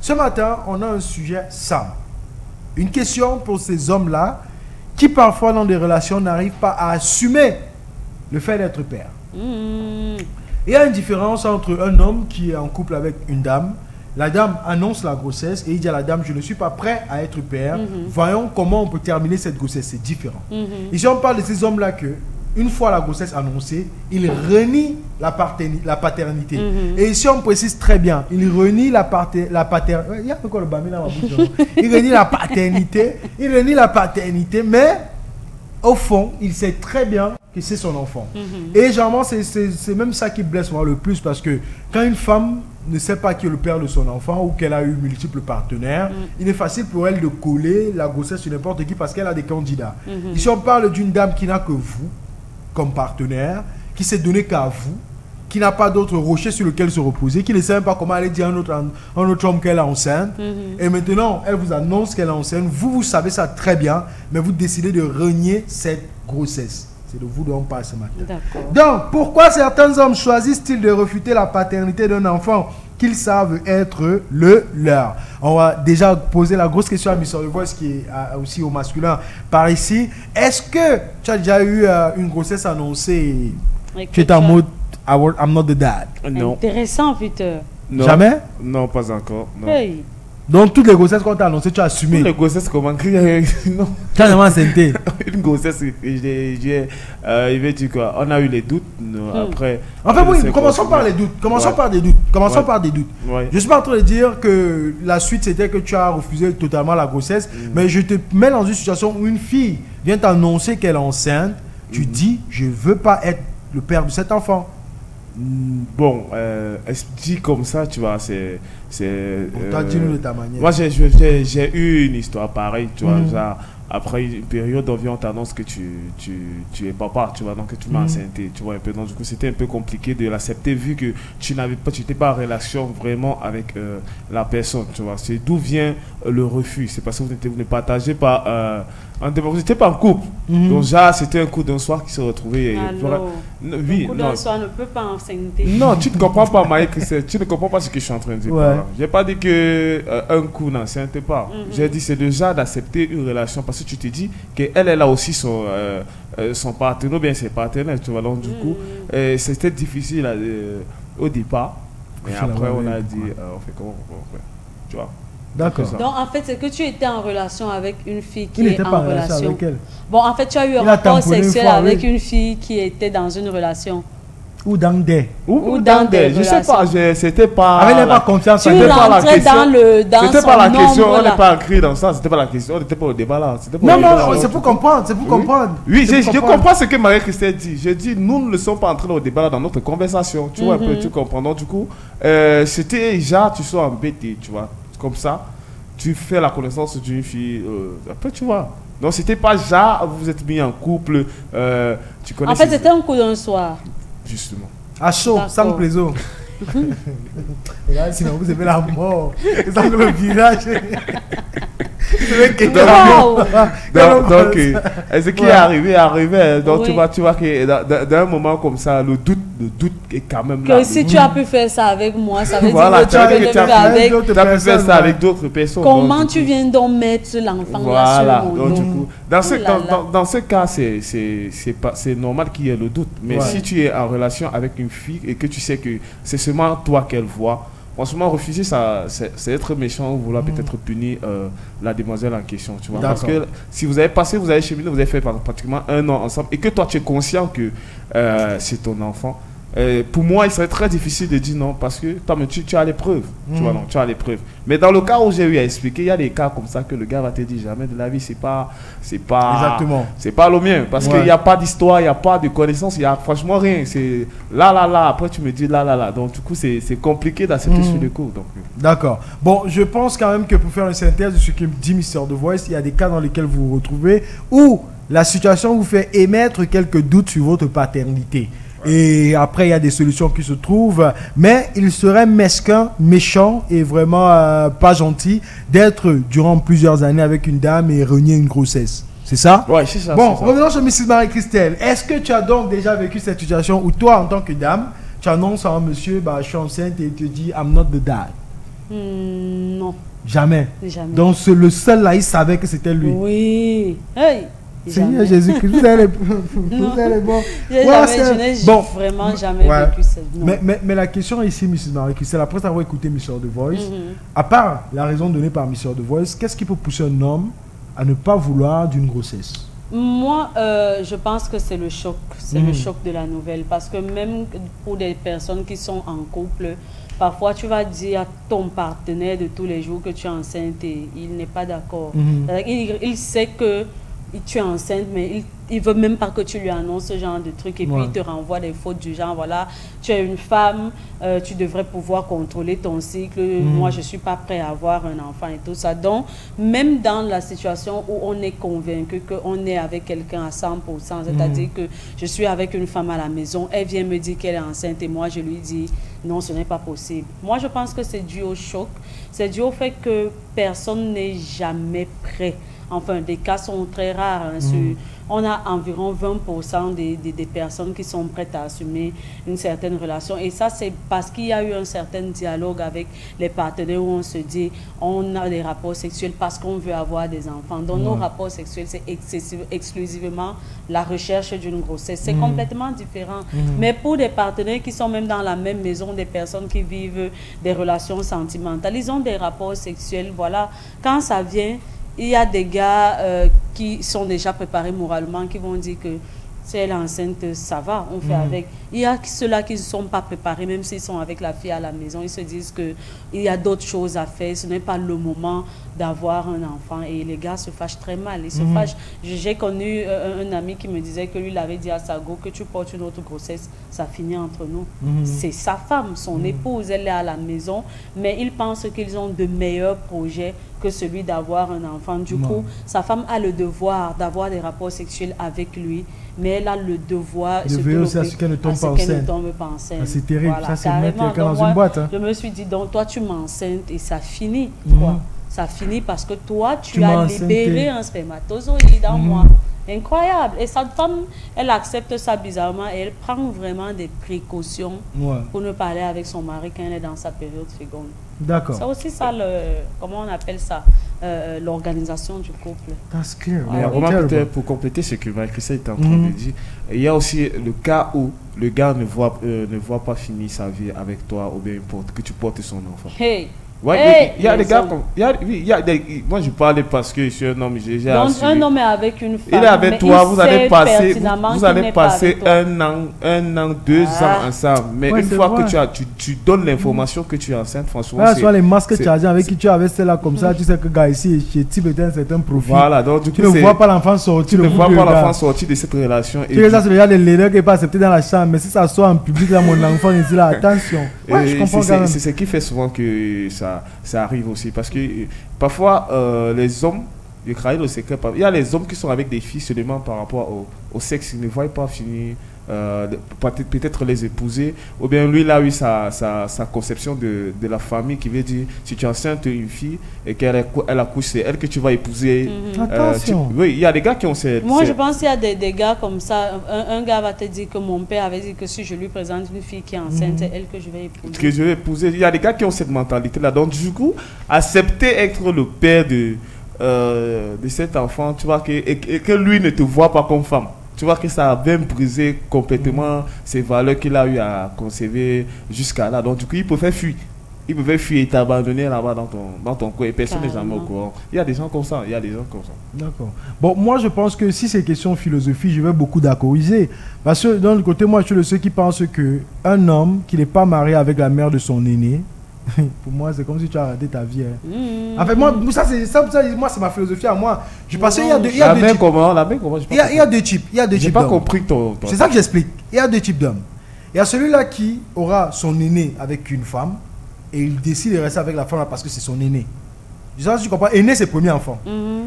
Ce matin, on a un sujet simple. Une question pour ces hommes-là qui parfois dans des relations n'arrivent pas à assumer le fait d'être père. Il y a une différence entre un homme qui est en couple avec une dame. La dame annonce la grossesse et il dit à la dame, je ne suis pas prêt à être père. Voyons comment on peut terminer cette grossesse. C'est différent. Ici, on parle de ces hommes-là que, une fois la grossesse annoncée, ils renient la paternité. Et ici, on précise très bien, ils renient la paternité. Il y a encore le bami dans ma bouche. Il renie la paternité. Il renie la paternité, mais au fond, il sait très bien que c'est son enfant. Et généralement, c'est même ça qui blesse moi le plus, parce que quand une femme ne sait pas qui est le père de son enfant ou qu'elle a eu multiples partenaires, il est facile pour elle de coller la grossesse sur n'importe qui parce qu'elle a des candidats. Ici, on parle d'une dame qui n'a que vous comme partenaire, qui s'est donné qu'à vous, qui n'a pas d'autre rocher sur lequel se reposer, qui ne sait même pas comment aller dire à un autre homme qu'elle est enceinte. Et maintenant, elle vous annonce qu'elle est enceinte. Vous savez ça très bien, mais vous décidez de renier cette grossesse. C'est de vous dont on parle ce matin. Donc, pourquoi certains hommes choisissent-ils de refuter la paternité d'un enfant qu'ils savent être le leur? On va déjà poser la grosse question à Miss Voice, qui est aussi au masculin par ici. Est-ce que tu as déjà eu une grossesse annoncée? Tu es en mode I'm not the dad. Non. Intéressant, Peter. Non. Jamais? Non, pas encore. Non. Hey. Donc, toutes les grossesses qu'on t'a annoncées, tu as assumé? Toutes les grossesses, comment? Non. Tu as vraiment enceinte? Une grossesse, il veut dire quoi? On a eu les doutes. Après. En fait, oui, commençons par les doutes. Commençons par des doutes. Commençons par des doutes. Je suis pas en train de dire que la suite c'était que tu as refusé totalement la grossesse, mais je te mets dans une situation où une fille vient t'annoncer qu'elle est enceinte. Tu dis, je veux pas être le père de cet enfant. Bon, dit comme ça, tu vois, c'est. Toi, dis-nous de ta manière. Moi, j'ai eu une histoire pareille, tu vois, genre, après une période d'environ, on t'annonce que tu es papa, tu vois, donc tu m'as enceinté, tu vois, un peu. Donc, du coup, c'était un peu compliqué de l'accepter vu que tu n'étais pas en relation vraiment avec la personne, tu vois. C'est d'où vient le refus. C'est parce que vous ne partagez pas. Vous n'étiez pas en couple. Donc, genre, c'était un coup d'un soir qui se retrouvait. Oui, un coup d'un soir ne peut pas enceinte. Non, tu ne comprends pas, Maïk. Tu ne comprends pas ce que je suis en train de dire. Je n'ai pas dit qu'un coup n'enceinte pas. J'ai dit c'est déjà d'accepter une relation parce que tu te dis qu'elle a aussi son partenaire, ou bien ses partenaires. Tu vois, donc, du coup, c'était difficile au départ. Mais après, on a dit on fait comment on fait. Tu vois. D'accord. Donc en fait, c'est que tu étais en relation avec une fille qui Il est n'était pas en relation avec elle. Bon, en fait, tu as eu un rapport sexuel avec une fille qui était dans une relation. Ou dans des. Ou dans des. Je sais pas, c'était pas. Avec n'est pas confiance. Tu rentrais dans c'était pas la question, on n'est pas écrit dans ça, c'était pas la question, on n'était pas au débat là. Non, non, c'est pour comprendre, c'est pour comprendre. Oui, je comprends ce que Marie-Christine dit. Je dis, nous ne sommes pas entrés au débat là dans notre conversation. Tu vois un peu, tu comprends. Donc, du coup, c'était genre, tu sois embêté, tu vois, comme ça. Tu fais la connaissance d'une fille, après tu vois. Donc c'était pas genre, vous êtes mis en couple, tu connais. En fait, c'était un coup d'un soir. Justement. À chaud, sans plaisir. Sinon vous avez la mort. Sans le village. Donc, ce qui est arrivé. Donc, oui. tu vois que dans un moment comme ça, le doute est quand même là. Que si tu as pu faire ça avec moi, ça veut voilà, dire que tu as pu faire ça avec d'autres personnes. Comment donc, tu viens donc mettre l'enfant là sur mon dos? Du coup, dans ce cas, c'est normal qu'il y ait le doute. Mais si tu es en relation avec une fille et que tu sais que c'est seulement toi qu'elle voit, franchement, refuser, c'est être méchant ou vouloir peut-être punir la demoiselle en question. Tu vois? Parce que si vous avez passé, vous avez cheminé, vous avez fait pratiquement 1 an ensemble et que toi, tu es conscient que c'est ton enfant, pour moi, il serait très difficile de dire non parce que toi, tu as les preuves. Tu vois, non, tu as les preuves. Mais dans le cas où j'ai eu à expliquer, il y a des cas comme ça que le gars va te dire jamais de la vie, c'est pas exactement. C'est pas le mien parce qu'il n'y a pas d'histoire, il n'y a pas de connaissances, il n'y a franchement rien. C'est là. Après, tu me dis là. Donc, du coup, c'est compliqué d'accepter sur le coup. D'accord. Bon, je pense quand même que pour faire une synthèse de ce que dit Mr. The Voice, il y a des cas dans lesquels vous vous retrouvez où la situation vous fait émettre quelques doutes sur votre paternité. Et après, il y a des solutions qui se trouvent. Mais il serait mesquin, méchant et vraiment pas gentil d'être durant plusieurs années avec une dame et renier une grossesse. C'est ça? Oui, c'est ça. Bon, revenons sur Mrs. Marie-Christelle. Est-ce que tu as donc déjà vécu cette situation où toi, en tant que dame, tu annonces à un monsieur, je suis enceinte et il te dit, I'm not the dad? Non. Jamais. Jamais. Donc le seul là, il savait que c'était lui. Oui. Hey. Seigneur Jésus-Christ, vous avez les bons. Je n'ai vraiment jamais vécu cette vie. Mais la question ici, Mrs. Marie, c'est après avoir écouté Miss The Voice, à part la raison donnée par Miss The Voice, qu'est-ce qui peut pousser un homme à ne pas vouloir d'une grossesse? Moi, je pense que c'est le choc. C'est le choc de la nouvelle. Parce que même pour des personnes qui sont en couple, parfois tu vas dire à ton partenaire de tous les jours que tu es enceinte et il n'est pas d'accord. Il sait que tu es enceinte, mais il veut même pas que tu lui annonces ce genre de truc. Et puis il te renvoie des fautes du genre, voilà, tu es une femme, tu devrais pouvoir contrôler ton cycle. Moi, je suis pas prêt à avoir un enfant et tout ça. Donc, même dans la situation où on est convaincu qu'on est avec quelqu'un à 100%, c'est-à-dire que je suis avec une femme à la maison, elle vient me dire qu'elle est enceinte et moi, je lui dis non, ce n'est pas possible. Moi, je pense que c'est dû au choc. C'est dû au fait que personne n'est jamais prêt. Enfin, des cas sont très rares. On a environ 20% des personnes qui sont prêtes à assumer une certaine relation. Et ça, c'est parce qu'il y a eu un certain dialogue avec les partenaires où on se dit, on a des rapports sexuels parce qu'on veut avoir des enfants. Donc, nos rapports sexuels, c'est exclusivement la recherche d'une grossesse. C'est complètement différent. Mais pour des partenaires qui sont même dans la même maison, des personnes qui vivent des relations sentimentales, ils ont des rapports sexuels. Voilà. Quand ça vient... Il y a des gars qui sont déjà préparés moralement, qui vont dire que si elle est enceinte, ça va, on fait avec. Il y a ceux-là qui ne sont pas préparés, même s'ils sont avec la fille à la maison. Ils se disent qu'il y a d'autres choses à faire. Ce n'est pas le moment d'avoir un enfant. Et les gars se fâchent très mal. Ils se fâchent. J'ai connu un ami qui me disait que lui, il avait dit à sa go que tu portes une autre grossesse, ça finit entre nous. C'est sa femme, son épouse, elle est à la maison. Mais ils pensent qu'ils ont de meilleurs projets que celui d'avoir un enfant. Du coup, sa femme a le devoir d'avoir des rapports sexuels avec lui, mais elle a le devoir de veiller aussi à ce qu'elle ne tombe pas enceinte. C'est terrible, voilà, ça c'est mettre quelqu'un dans une boîte. Hein. Je me suis dit, donc toi tu m'enceintes et ça finit. Ça finit parce que toi tu as libéré un spermatozoïde en moi. Incroyable. Et cette femme, elle accepte ça bizarrement et elle prend vraiment des précautions pour ne pas aller avec son mari quand elle est dans sa période féconde. D'accord. C'est aussi ça, comment on appelle ça, l'organisation du couple. That's clear. Mais peut-être pour compléter ce que Marie-Christelle est en train de dire, il y a aussi le cas où le gars ne voit pas finir sa vie avec toi ou bien que tu portes son enfant. Hey. Ouais, il y a des gars comme... moi, je parlais parce que je suis un homme, j'ai donc, un homme est avec une femme, il est avec toi, vous allez passer un an, 2 ans ensemble. Mais une fois que tu donnes l'information que tu es enceinte, François... soit les masques que tu as avec qui tu avais celle-là comme ça, tu sais que gars ici, chez Type est un certain profil. Voilà, donc du coup, tu ne vois pas l'enfant sortir. Tu ne vois pas l'enfant sortir de cette relation. Tu sais, ça, c'est déjà des leaders qui n'est pas accepté dans la chambre. Mais si ça sort en public, là, mon enfant ici, là, attention. Ouais, je comprends quand même. C'est ce qui fait souvent que ça arrive aussi parce que parfois les hommes, je crains le secret, il y a les hommes qui sont avec des filles seulement par rapport au sexe, ils ne voient pas finir peut-être les épouser, ou bien lui il a eu sa conception de la famille qui veut dire si tu es enceinte une fille et qu'elle accouche, c'est elle que tu vas épouser. Attention. Oui, il y a des gars qui ont cette... Moi je pense qu'il y a des gars comme ça, un gars va te dire que mon père avait dit que si je lui présente une fille qui est enceinte, c'est elle que je vais épouser. Que je vais épouser. Il y a des gars qui ont cette mentalité là, donc du coup accepter être le père de cet enfant, tu vois, et que lui ne te voit pas comme femme. Tu vois que ça a bien brisé complètement ces valeurs qu'il a eu à conserver jusqu'à là. Donc du coup, il pouvait fuir. Il pouvait fuir et t'abandonner là-bas dans ton coin et personne n'est jamais au courant. Il y a des gens comme ça. D'accord. Bon, moi je pense que si c'est question philosophie, je vais beaucoup d'accordiser. Parce que d'un côté, moi je suis le seul qui pense qu'un homme qui n'est pas marié avec la mère de son aîné, pour moi, c'est comme si tu as raté ta vie. Hein. En fait, moi, c'est ma philosophie à moi. Je pense qu'il y a deux types. Il y a deux types. J'ai pas compris ton... C'est ça que j'explique. Il y a deux types d'hommes. Il y a celui-là qui aura son aîné avec une femme et il décide de rester avec la femme parce que c'est son aîné. Je sais pas si tu comprends. Aîné, c'est le premier enfant.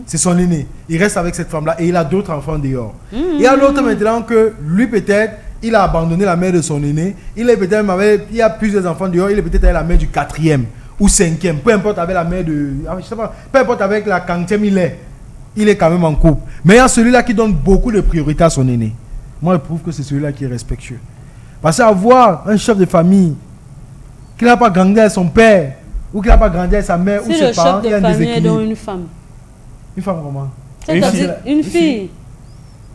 C'est son aîné. Il reste avec cette femme-là et il a d'autres enfants dehors. Il y a l'autre maintenant que lui, peut-être, il a abandonné la mère de son aîné. Il est peut-être il y a plusieurs enfants dehors. Il est peut-être avec la mère du 4e ou 5e. Peu importe avec la mère de... Je sais pas. Peu importe avec la 40e, il est quand même en couple. Mais il y a celui-là qui donne beaucoup de priorité à son aîné. Moi, je prouve que c'est celui-là qui est respectueux. Parce qu'avoir un chef de famille qui n'a pas gangé à son père ou qu'il n'a pas grandi avec sa mère ou Si ses le parents, chef il y a de un famille est déséquilibre. donc une femme. Une femme comment? C'est-à-dire une fille.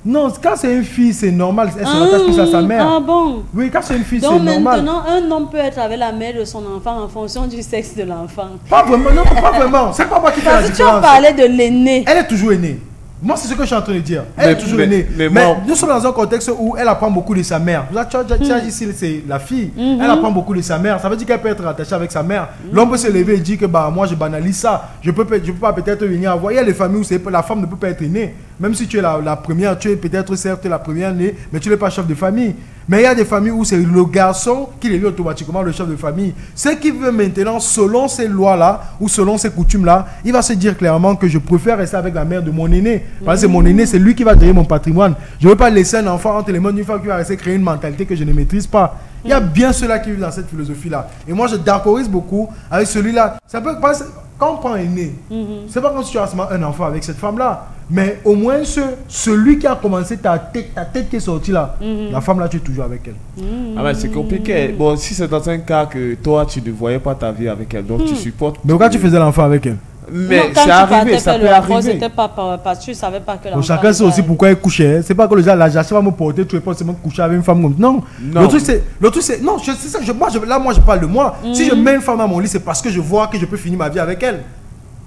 Non, quand c'est une fille, c'est normal. Elle se rattache plus à sa mère. Ah bon? Oui, quand c'est une fille, c'est Donc normal. maintenant, un homme peut être avec la mère de son enfant en fonction du sexe de l'enfant. Pas vraiment, non, pas vraiment. C'est pas moi qui fais la Parce que tu as différence. parlé de l'aîné. Elle est toujours aînée. Moi, c'est ce que je suis en train de dire. Elle est toujours aînée. Mais nous sommes dans un contexte où elle apprend beaucoup de sa mère. Là, tu as dit, c'est la fille. Elle apprend beaucoup de sa mère. Ça veut dire qu'elle peut être attachée avec sa mère. L'homme peut se lever et dire que bah, moi, je banalise ça. Je peux pas peut-être venir avoir. Il y a des familles où la femme ne peut pas être aînée. Même si tu es la première, tu es peut-être certes la première née, mais tu n'es pas chef de famille. Mais il y a des familles où c'est le garçon qui devient automatiquement le chef de famille. Ce qui veut maintenant, selon ces lois-là, ou selon ces coutumes-là, il va se dire clairement que je préfère rester avec la mère de mon aîné. Parce que mon aîné, c'est lui qui va gérer mon patrimoine. Je ne veux pas laisser un enfant entre les mains d'une femme qui va rester créer une mentalité que je ne maîtrise pas. Il y a bien ceux-là qui vivent dans cette philosophie-là. Et moi, je d'accordise beaucoup avec celui-là. Ça peut passer, quand on prend aîné, c'est pas comme si tu as un enfant avec cette femme-là. Mais au moins, celui qui a commencé ta tête qui est sortie là, la femme là, tu es toujours avec elle. Ah mais c'est compliqué. Bon, si c'est dans un cas que toi, tu ne voyais pas ta vie avec elle, donc tu supportes. Mais pourquoi tu faisais l'enfant avec elle? Mais c'est arrivé, ça peut arriver. C'était pas parce que tu savais pas que l'enfant. Chacun sait aussi pourquoi il couchait. C'est pas que le gars, la va me porter, tu es pas seulement coucher avec une femme comme. Non. Le truc c'est. Non, c'est ça. Moi, je parle de moi. Si je mets une femme à mon lit, c'est parce que je vois que je peux finir ma vie avec elle.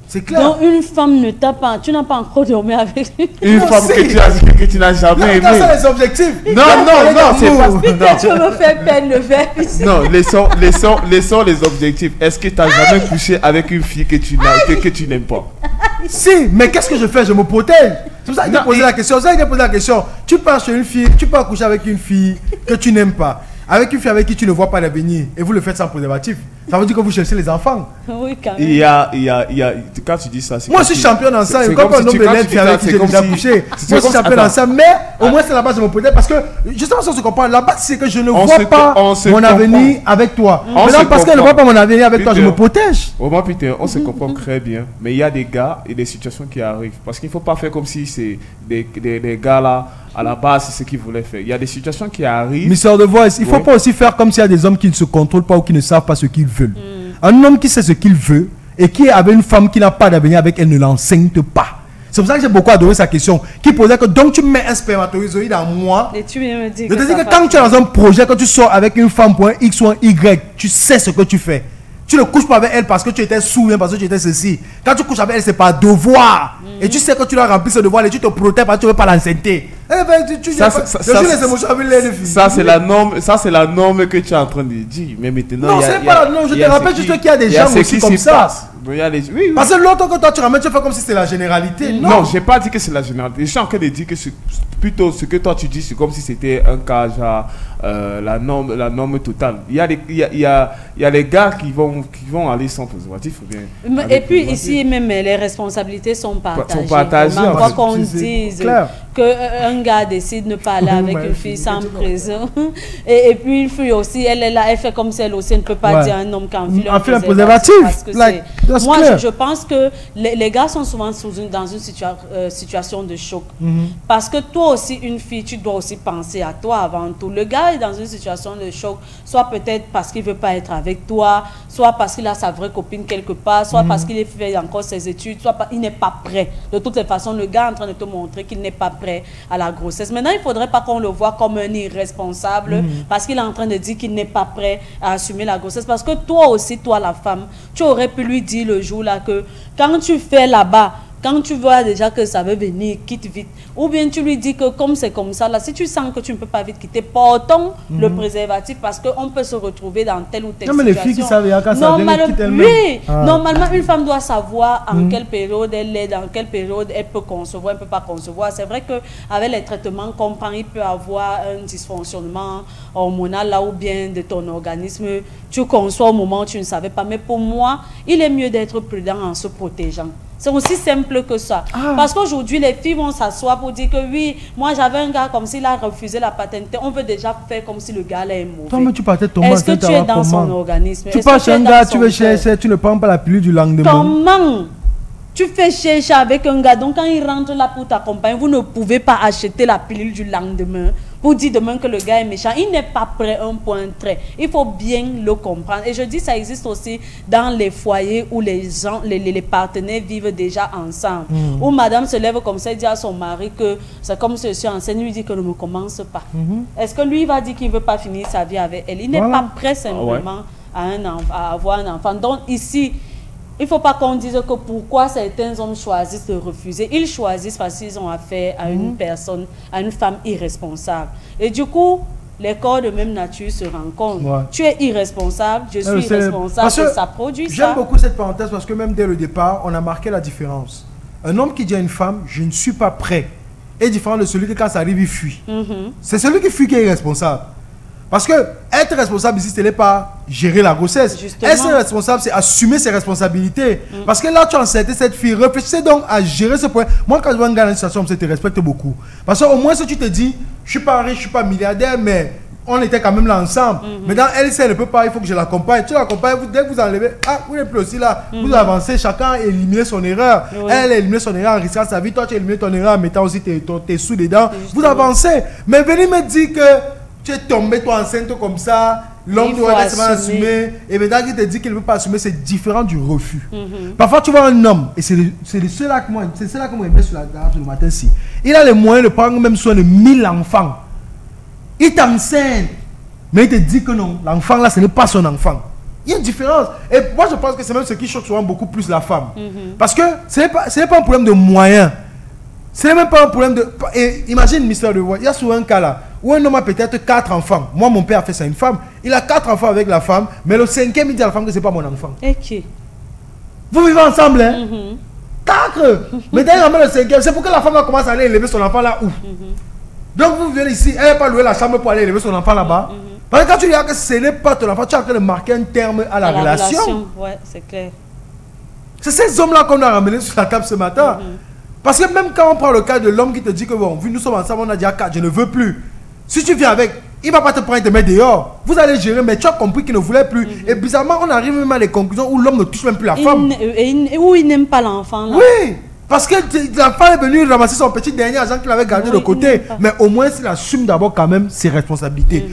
C'est clair. Donc une femme ne t'a pas, tu n'as pas encore dormi avec lui. Une femme que tu n'as jamais aimée. C'est les objectifs. Non, c'est pas. Putain, tu me fais peine le faire ici. Non, laissons les objectifs. Est-ce que tu n'as jamais couché avec une fille que tu n'aimes pas? Si, mais qu'est-ce que je fais? Je me protège. C'est pour ça qu'il t'a posé la question. Tu pars chez une fille, tu pars coucher avec une fille que tu n'aimes pas. Avec une fille avec qui tu ne vois pas l'avenir et vous le faites sans préservatif. Ça veut dire que vous cherchez les enfants. Oui, quand même. Il y a, quand tu dis ça, c'est moi, je suis champion dans ça. C'est comme un homme de lettres avec qui j'ai déjà couché. Moi, je suis champion dans ça. Mais au moins, c'est là-bas que je me protège. Parce que, justement, si on se comprend, là-bas, c'est que je ne vois pas mon avenir avec toi. Maintenant, parce que je ne vois pas mon avenir avec toi, je me protège. Au moins, Peter, on se comprend très bien. Mais il y a des gars et des situations qui arrivent. Parce qu'il ne faut pas faire comme si c'est des gars là. À la base, c'est ce qu'ils voulaient faire. Il y a des situations qui arrivent. Mister de Voice, il ne faut pas aussi faire comme s'il y a des hommes qui ne se contrôlent pas ou qui ne savent pas ce qu'ils veulent. Un homme qui sait ce qu'il veut et qui est avec une femme qui n'a pas d'avenir avec elle ne l'enseigne pas. C'est pour ça que j'ai beaucoup adoré sa question. Qui posait que donc tu mets un spermatozoïde en moi. Et tu viens me dire je te dis que quand tu es dans un projet, quand tu sors avec une femme pour un X ou un Y, tu sais ce que tu fais. Tu ne couches pas avec elle parce que tu étais saoul, parce que tu étais ceci. Quand tu couches avec elle, c'est par devoir. Et tu sais que tu dois remplir ce devoir et tu te protèges parce que tu ne veux pas l'enceinte. Ça, c'est la norme que tu es en train de dire. Mais maintenant, non, c'est pas la norme. Je te rappelle juste qu'il y a des gens aussi comme ça. Parce que l'autre que toi tu ramènes, tu fais comme si c'était la généralité. Non, je n'ai pas dit que c'est la généralité. Je suis en train de dire que plutôt ce que toi tu dis, c'est comme si c'était un cas genre la norme totale. Il y a les gars qui vont aller sans préservatif. Et puis ici même les responsabilités sont partagées. Quoi qu'on dise qu'un gars décide de ne pas aller avec une fille sans présent. Et puis une fille aussi, elle est là, elle fait comme si elle aussi ne peut pas dire à un homme qu'en file un préservatif. Moi, je pense que les gars sont souvent dans une situation de choc. Parce que toi aussi, une fille, tu dois aussi penser à toi avant tout. Le gars est dans une situation de choc, soit peut-être parce qu'il ne veut pas être avec toi, soit parce qu'il a sa vraie copine quelque part, soit parce qu'il fait encore ses études, soit il n'est pas prêt. De toutes les façons, le gars est en train de te montrer qu'il n'est pas prêt à la grossesse. Maintenant, il ne faudrait pas qu'on le voit comme un irresponsable parce qu'il est en train de dire qu'il n'est pas prêt à assumer la grossesse. Parce que toi aussi, toi la femme, tu aurais pu lui dire le jour là que quand tu fais là-bas, quand tu vois déjà que ça veut venir, quitte vite. Ou bien tu lui dis que comme c'est comme ça, là, si tu sens que tu ne peux pas vite quitter, portons le préservatif parce qu'on peut se retrouver dans telle ou telle situation. Mais les filles qui savent, normalement, une femme doit savoir en quelle période elle est, dans quelle période elle peut concevoir, elle ne peut pas concevoir. C'est vrai qu'avec les traitements qu'on prend, il peut avoir un dysfonctionnement hormonal là ou bien de ton organisme. Tu conçois au moment où tu ne savais pas. Mais pour moi, il est mieux d'être prudent en se protégeant. C'est aussi simple que ça. Parce qu'aujourd'hui, les filles vont s'asseoir pour dire que oui, moi j'avais un gars comme s'il a refusé la paternité. On veut déjà faire comme si le gars là est mauvais. Toi, mais tu partais tomber. Est-ce que tu es dans son organisme? Tu pars chez un gars, tu veux chercher, tu ne prends pas la pilule du lendemain. Comment? Tu fais chercher avec un gars, donc quand il rentre là pour t'accompagner, vous ne pouvez pas acheter la pilule du lendemain pour dire demain que le gars est méchant. Il n'est pas prêt, un point trait. Il faut bien le comprendre. Et je dis, ça existe aussi dans les foyers où les gens, les partenaires vivent déjà ensemble. Où madame se lève comme ça et dit à son mari que c'est comme si je suis enceinte, lui dit que ne me commence pas. Est-ce que lui va dire qu'il ne veut pas finir sa vie avec elle? Il n'est pas prêt simplement à avoir un enfant. Donc ici, il ne faut pas qu'on dise que pourquoi certains hommes choisissent de refuser. Ils choisissent parce qu'ils ont affaire à une personne, à une femme irresponsable. Et du coup, les corps de même nature se rencontrent. Tu es irresponsable, je suis irresponsable, ça produit ça. J'aime beaucoup cette parenthèse parce que même dès le départ, on a marqué la différence. Un homme qui dit à une femme, je ne suis pas prêt, est différent de celui qui, quand ça arrive, il fuit. C'est celui qui fuit qui est irresponsable. Parce que être responsable ici, ce n'est pas gérer la grossesse. Justement. Être responsable, c'est assumer ses responsabilités. Parce que là, tu as enceinté cette fille. Réfléchissez donc à gérer ce point. Moi, quand je vois un gars dans une situation, je te respecte beaucoup. Parce qu'au moins, si tu te dis, je ne suis pas riche, je ne suis pas milliardaire, mais on était quand même là ensemble. Maintenant, elle, si elle ne peut pas, il faut que je l'accompagne. Tu l'accompagnes, dès que vous enlevez, vous n'êtes plus aussi là. Vous avancez, chacun a éliminé son erreur. Elle a éliminé son erreur en risquant sa vie. Toi, tu as éliminé ton erreur en mettant aussi tes sous dedans. Vous avancez. Mais venez me dire que tu es tombé, toi, enceinte comme ça, l'homme doit être assumer. Et maintenant, il te dit qu'il ne veut pas assumer, c'est différent du refus. Parfois, tu vois un homme, et c'est cela que moi j'aimais sur la table le matin ci. Il a les moyens de prendre même soin de 1000 enfants. Il t'enseigne, mais il te dit que non, l'enfant là, ce n'est pas son enfant. Il y a une différence. Et moi, je pense que c'est même ce qui choque souvent beaucoup plus la femme. Parce que ce n'est pas un problème de moyens. Ce n'est même pas un problème de... Et imagine, Mister de Voix, il y a souvent un cas là, où un homme a peut-être 4 enfants. Moi, mon père a fait ça à une femme. Il a 4 enfants avec la femme, mais le 5e, il dit à la femme que ce n'est pas mon enfant. Ok. Vous vivez ensemble, hein? 4. Mais d'ailleurs, le 5e, c'est pour que la femme va commencer à aller élever son enfant là où? Donc vous venez ici, elle n'a pas loué la chambre pour aller élever son enfant là-bas. Parce que quand tu dis que ce n'est pas ton enfant, tu es en train de marquer un terme à la relation. Ouais, c'est clair. C'est ces hommes-là qu'on a ramenés sur la table ce matin. Parce que même quand on prend le cas de l'homme qui te dit que bon, vu nous sommes ensemble, on a déjà 4, je ne veux plus. Si tu viens avec, il ne va pas te prendre et te mettre dehors. Vous allez gérer, mais tu as compris qu'il ne voulait plus. Et bizarrement, on arrive même à des conclusions où l'homme ne touche même plus la femme. Où il n'aime pas l'enfant. Oui, parce que l'enfant est venu ramasser son petit dernier agent qu'il avait gardé de côté. Mais au moins, il assume d'abord quand même ses responsabilités.